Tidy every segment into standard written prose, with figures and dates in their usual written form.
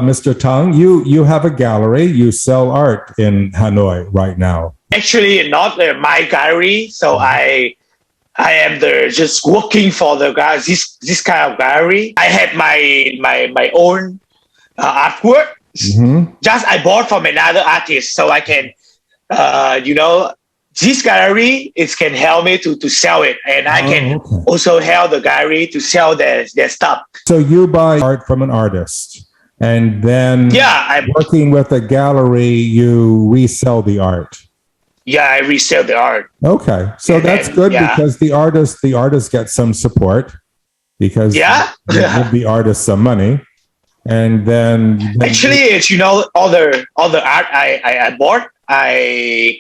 Mr. Thắng, you have a gallery. You sell art in Hanoi right now. Actually, not my gallery. So I am just working for the guys. This kind of gallery. I have my own artwork. Mm-hmm. Just I bought from another artist, so I can, this gallery it can help me to sell it, and I can also help the gallery to sell their stuff. So you buy art from an artist, and then I'm working with a gallery, you resell the art. Yeah, I resell the art. Okay, so that's good because the artist gets some support because you give the artist some money, and then actually it's all the art I bought. I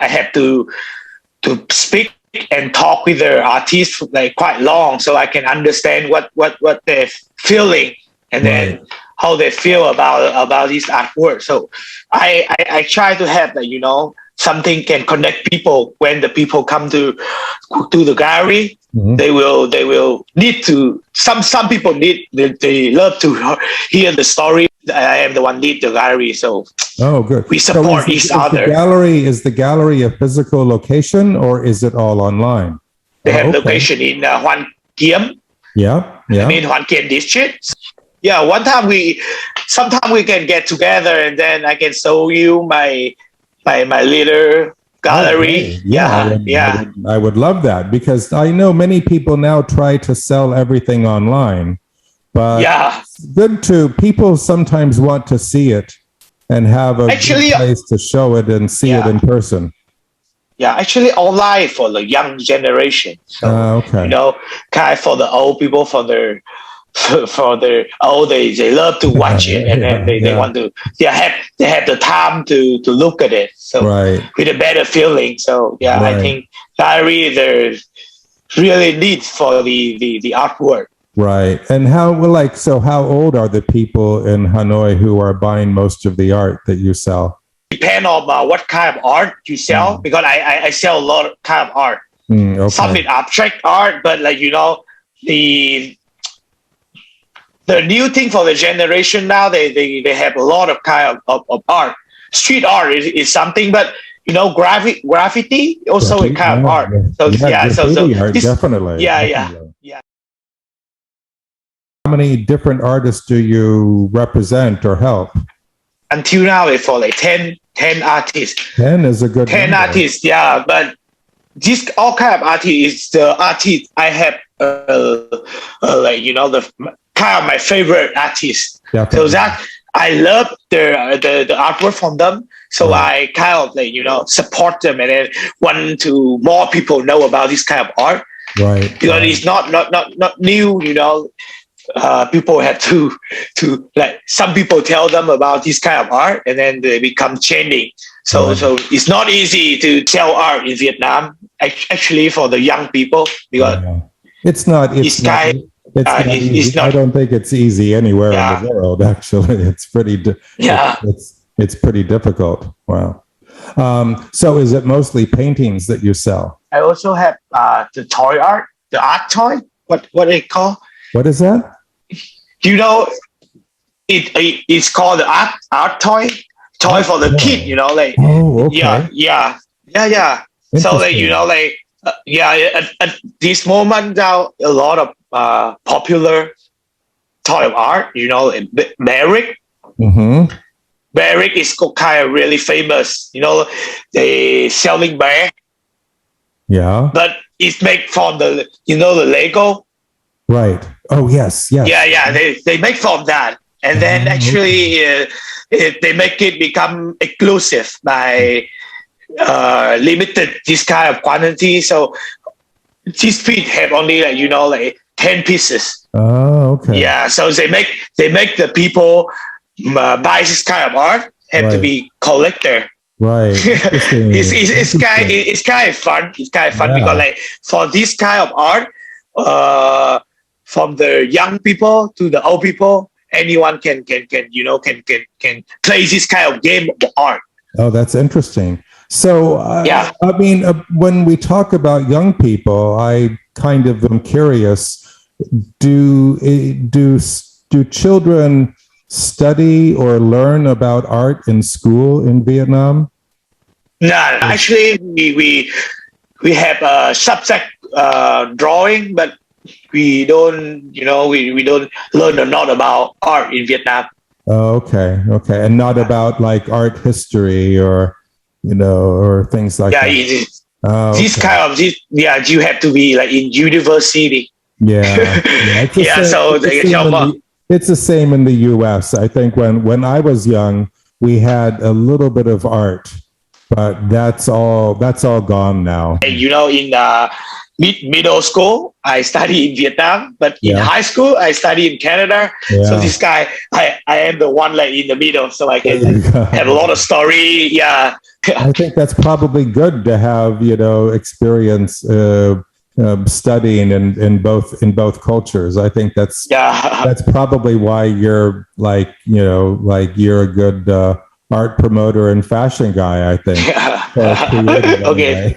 have to speak and talk with the artist like quite long, so I can understand what they're feeling and then how they feel about this artwork. So I try to have something can connect people when the people come to the gallery. Mm-hmm. They will need to some people they love to hear the story. I am the one lead the gallery, so good. We support each other. Is the gallery a physical location or is it all online? They have location in Hoan Kiem. Yeah. I mean Hoan Kiem district. Yeah, sometimes we can get together and then I can show you my little gallery. I would love that because I know many people now try to sell everything online, but it's good people sometimes want to see it and have a good place to show it and see it in person. Yeah, actually online for the young generation. So, kind of for the old people, for the old they love to watch it and then they want to they have the time to look at it, so with a better feeling. So I think gallery there's really need for the artwork. Right. And how old are the people in Hanoi who are buying most of the art that you sell? Depend on what kind of art you sell, because I sell a lot of kind of art. Some is abstract art, but the new thing for the generation now, they have a lot of kind of art. Street art is something, but graffiti also a kind of art. So art, definitely. How many different artists do you represent or help? Until now, it's for 10 artists. 10 is a good 10 number. Artists, but this all kind of artists is the artist I have the kind of my favorite artists. Definitely. So that I love the artwork from them. So I kind of support them and then want to more people know about this kind of art. Right. Because it's not new, people have to some people tell them about this kind of art and then they become trending. So it's not easy to sell art in Vietnam actually for the young people because it's not easy. I don't think it's easy anywhere in the world. Actually, it's pretty. It's pretty difficult. Wow. So is it mostly paintings that you sell? I also have the toy art, the art toy. What they call? What is that? It's called the art toy for the kid. So at this moment now, a lot of popular toy of art. Barrick. Mm-hmm. Barrick is kind of really famous. They selling bear. Yeah. But it's made from the Lego. Right. Oh yes. Yeah. They make from that, and then actually they make it become exclusive by limited this kind of quantity. So this piece have only 10 pieces. Oh, okay. Yeah. So they make the people buy this kind of art have to be collector. Right. it's kind of fun. It's kind of fun because for this kind of art, from the young people to the old people, anyone can play this kind of game of art. Oh, that's interesting. So, I mean, when we talk about young people, I kind of am curious. Do children study or learn about art in school in Vietnam? No, actually, we have a subject drawing, but we don't, we don't learn a lot about art in Vietnam. Oh, okay, and not about like art history or or things like that. This kind of you have to be like in university. Yeah. It's the same in the U.S. I think when I was young, we had a little bit of art, but that's all gone now. In middle school, I study in Vietnam, but in high school, I study in Canada. Yeah. So this guy, I am the one like in the middle, so I can have a lot of story. Yeah. I think that's probably good to have, experience studying in both cultures. I think that's probably why you're like, you're a good art promoter and fashion guy, I think. Okay.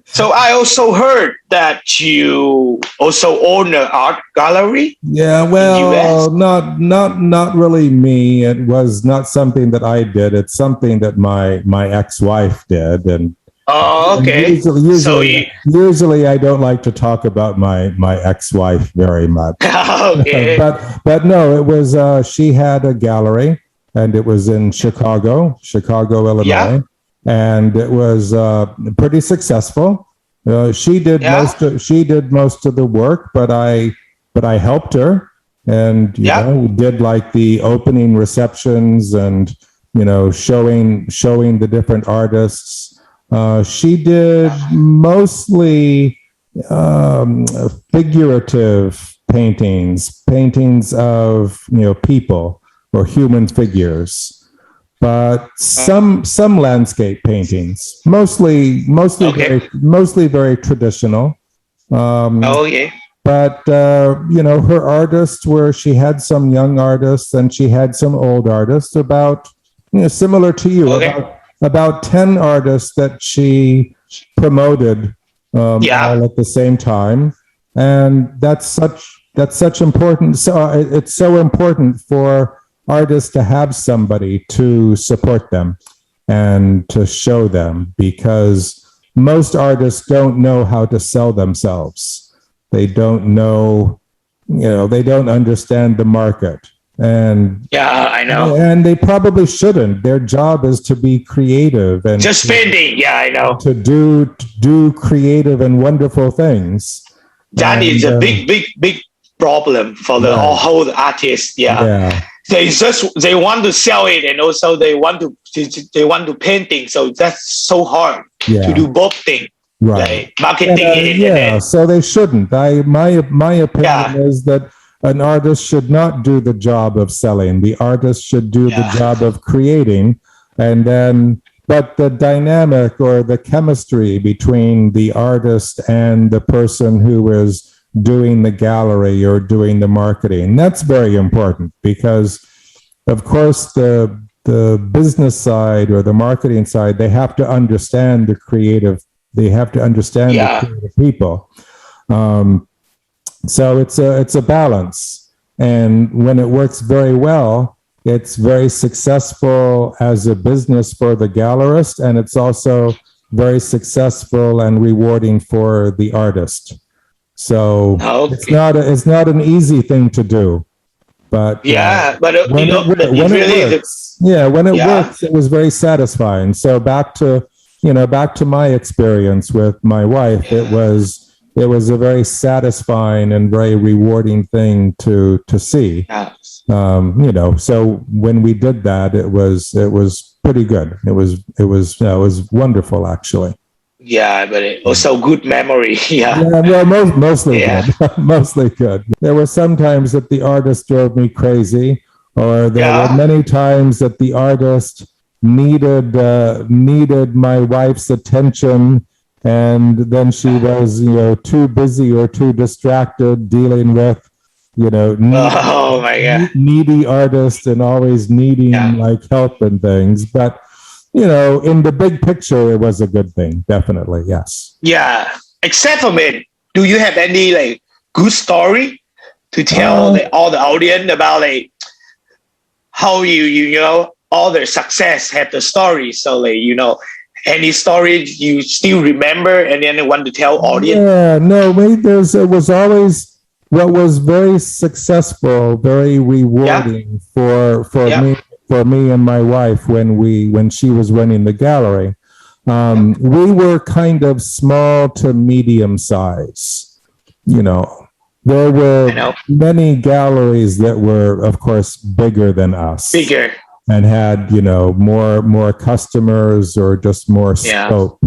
So I also heard that you also own an art gallery. Yeah, well, not really me. It was not something that I did. It's something that my ex-wife did, and okay. Usually I don't like to talk about my ex-wife very much. Okay. but no, it was she had a gallery, and it was in Chicago, Illinois. Yeah. And it was pretty successful. She did most of the work, but I helped her, and did like the opening receptions and showing the different artists. She did mostly figurative paintings of people or human figures. But some landscape paintings, mostly very traditional. But her artists she had some young artists and she had some old artists. About similar to you, about 10 artists that she promoted all at the same time, and that's such important. So it's so important for artists to have somebody to support them and to show them, because most artists don't know how to sell themselves. They don't know, they don't understand the market. And I know. And they probably shouldn't. Their job is to be creative and just painting. Yeah, I know. To do creative and wonderful things. That is a big problem for the whole artist. Yeah. They want to sell it, and also they want to painting. So that's so hard to do both things. Right. Like marketing. So they shouldn't. My opinion is that an artist should not do the job of selling. The artist should do the job of creating, and then but the dynamic or the chemistry between the artist and the person who is doing the gallery or doing the marketing, that's very important, because of course the business side or the marketing side, they have to understand the creative people. So it's a balance, and when it works very well, it's very successful as a business for the gallerist, and it's also very successful and rewarding for the artist. So it's not an easy thing to do, but when it works, it was very satisfying. So back to my experience with my wife, it was a very satisfying and very rewarding thing to see. So when we did that, it was pretty good. It was wonderful, actually. Yeah, but it also good memory. Well, mostly good. Mostly good. There were some times that the artist drove me crazy, or there were many times that the artist needed my wife's attention, and then she was too busy or too distracted dealing with needy artists and always needing like help and things. But in the big picture, it was a good thing. Definitely, yes. Yeah. Except for me, do you have any like good story to tell all the audience about how you know all their success have the story. So like any story you still remember and then want to tell audience. Yeah, no, wait, it was always what was very successful, very rewarding for me and my wife when she was running the gallery. We were kind of small to medium size, There were many galleries that were, of course, bigger than us. Bigger. And had, more customers or just more scope.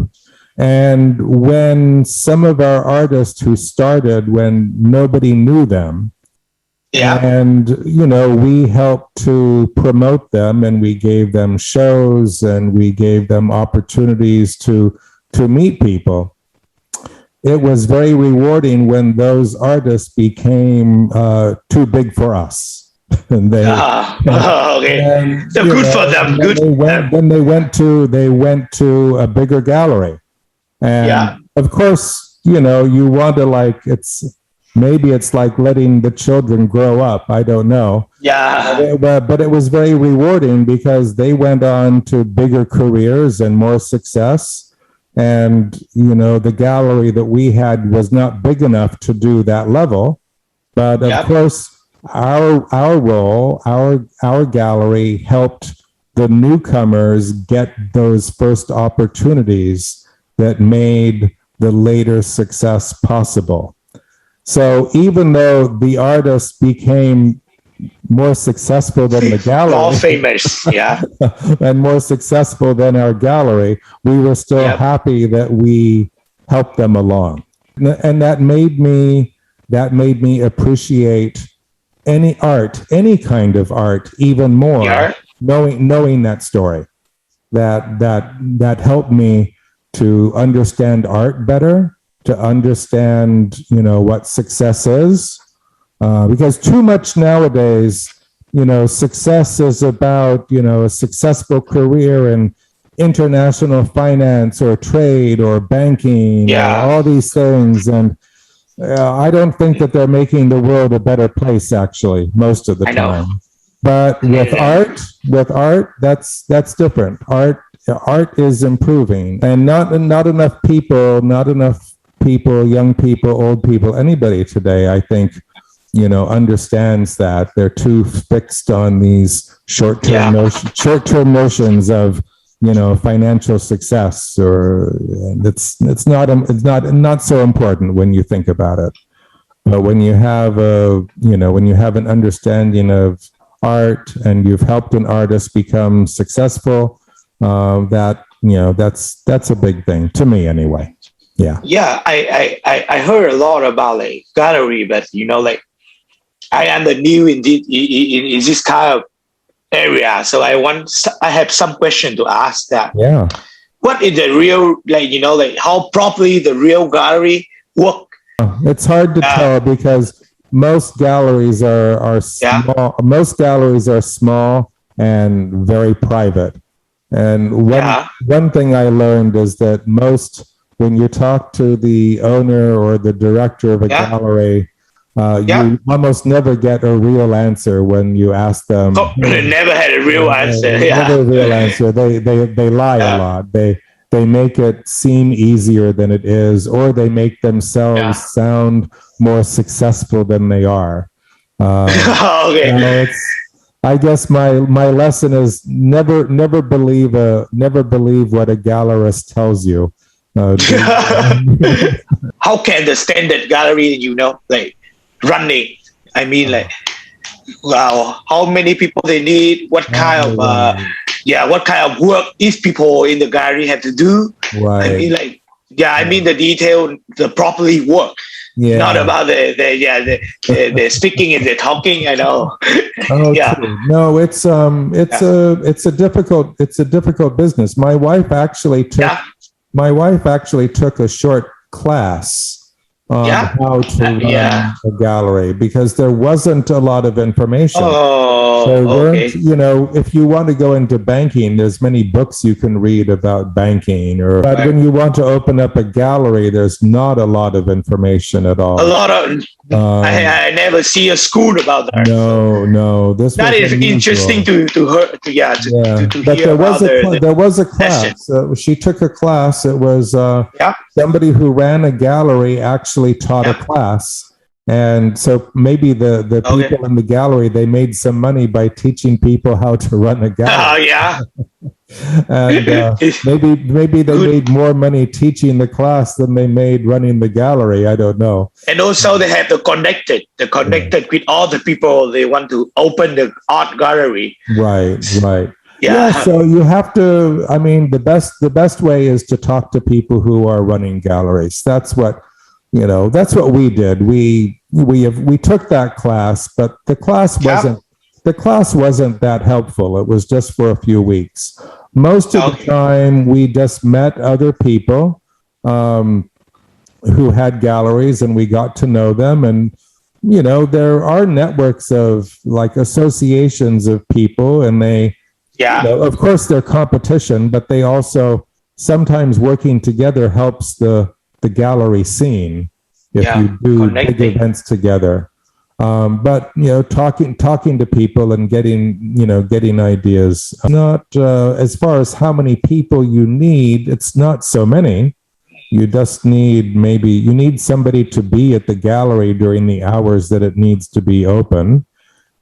And when some of our artists who started when nobody knew them, and, we helped to promote them and we gave them shows and we gave them opportunities to meet people. It was very rewarding when those artists became too big for us. And they okay. And, so good for them. Good. Then they went to a bigger gallery, and of course, you want to maybe it's like letting the children grow up. I don't know. Yeah. But it was very rewarding because they went on to bigger careers and more success. And the gallery that we had was not big enough to do that level, but of course. Our role, our gallery helped the newcomers get those first opportunities that made the later success possible. So even though the artists became more successful than the gallery, more famous, and more successful than our gallery, we were still happy that we helped them along, and that made me appreciate any kind of art even more, knowing that story, that helped me to understand art better, to understand what success is, because too much nowadays success is about a successful career in international finance or trade or banking, all these things, and I don't think that they're making the world a better place, actually, most of the time. But with art, that's different. Art is improving, and not enough people, young people, old people, anybody today, I think, understands that. They're too fixed on these short-term notions of financial success, or it's not so important when you think about it. But when you have an understanding of art and you've helped an artist become successful, that's a big thing to me anyway. Yeah, I heard a lot about gallery, but I am the new in this kind of area, so I have some question to ask that. What is the real how properly the real gallery work? It's hard to tell because most galleries are small. Most galleries are small and very private. And one thing I learned is that when you talk to the owner or the director of a gallery, you almost never get a real answer when you ask them. They never had a real answer. Never a real answer. They lie a lot. They make it seem easier than it is, or they make themselves sound more successful than they are. I guess my lesson is never believe what a gallerist tells you. How can the standard gallery, running? I mean, how many people they need? What kind of work these people in the gallery have to do? Right. I mean, the detail, the properly work. Not about the speaking and the talking. I know. True. No, it's a difficult business. My wife actually took a short class on how to run a gallery because there wasn't a lot of information. There weren't, if you want to go into banking, there's many books you can read about banking. But when you want to open up a gallery, there's not a lot of information at all. I never see a school about that. No. That is interesting to hear. But there was a class. She took a class. It was somebody who ran a gallery actually taught a class. And so maybe the people in the gallery, they made some money by teaching people how to run a gallery. And maybe they made more money teaching the class than they made running the gallery. I don't know. And also they have the connected with all the people they want to open the art gallery. Right. So you have to, the best way is to talk to people who are running galleries. That's what we did. We took that class, but the class wasn't that helpful. It was just for a few weeks. Most of the time, we just met other people who had galleries, and we got to know them. And there are networks of like associations of people, and they, of course, they're competition, but they also sometimes working together helps the gallery scene if you do big events together. But talking to people and getting ideas. Not as far as how many people you need, it's not so many. You just need somebody to be at the gallery during the hours that it needs to be open.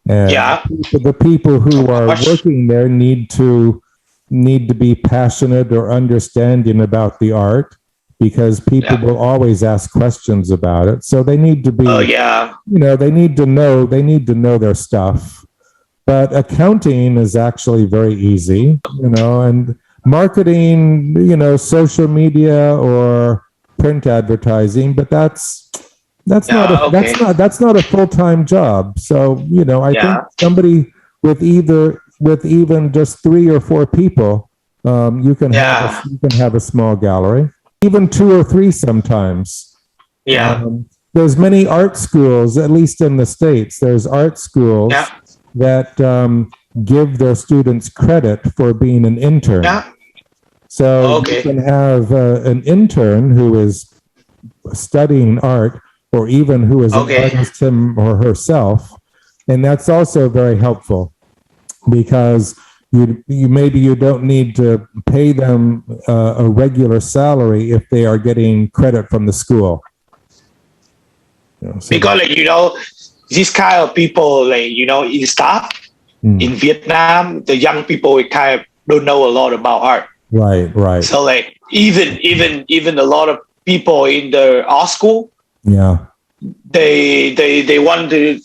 And the people who are working there need to be passionate or understanding about the art, because people will always ask questions about it. So they need to be, they need to know their stuff. But accounting is actually very easy, and marketing, social media or print advertising, but that's not a full-time job. So, I think somebody with even just 3 or 4 people, you can have a small gallery. Even 2 or 3 sometimes. There's many art schools, at least in the States. There's art schools that give their students credit for being an intern. So you can have an intern who is studying art, or even who is an artist him or herself. And that's also very helpful, because you don't need to pay them a regular salary if they are getting credit from the school. Because this kind of people, in staff in Vietnam, the young people kind of don't know a lot about art. Right. So even a lot of people in the art school, they want to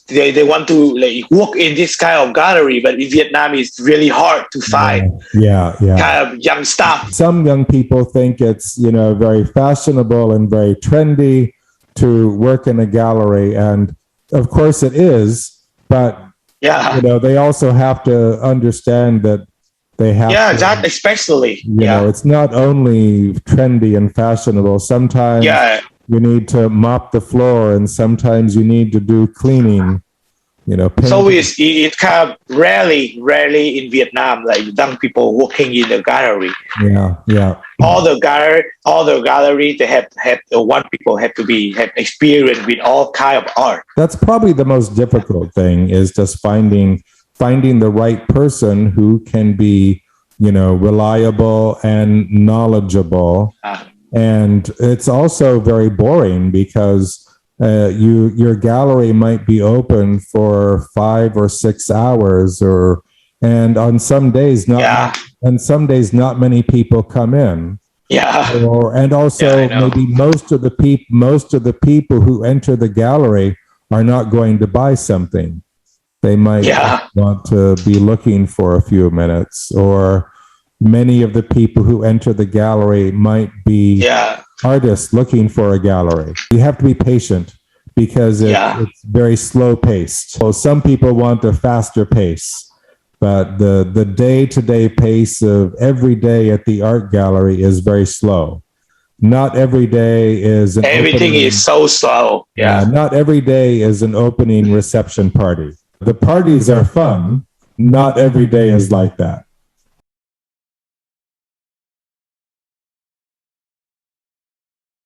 work in this kind of gallery, but in Vietnam it's really hard to find kind of young staff. Some young people think it's very fashionable and very trendy to work in a gallery, and of course it is, but they also have to understand that they have exactly, especially it's not only trendy and fashionable. Sometimes you need to mop the floor, and sometimes you need to do cleaning, painting. So it's kind of rarely in Vietnam, like young people working in the gallery. All the gallery, they have one people have experience with all kind of art. That's probably the most difficult thing, is just finding the right person who can be, reliable and knowledgeable. And it's also very boring, because your gallery might be open for 5 or 6 hours, and on some days not many people come in. And also maybe most of the people who enter the gallery are not going to buy something. They might want to be looking for a few minutes, or many of the people who enter the gallery might be artists looking for a gallery. You have to be patient, because it's very slow paced. So some people want a faster pace, but the day-to-day pace of every day at the art gallery is very slow. Not every day is an everything opening, is so slow. Yeah. not every day is an opening reception party. The parties are fun. Not every day is like that.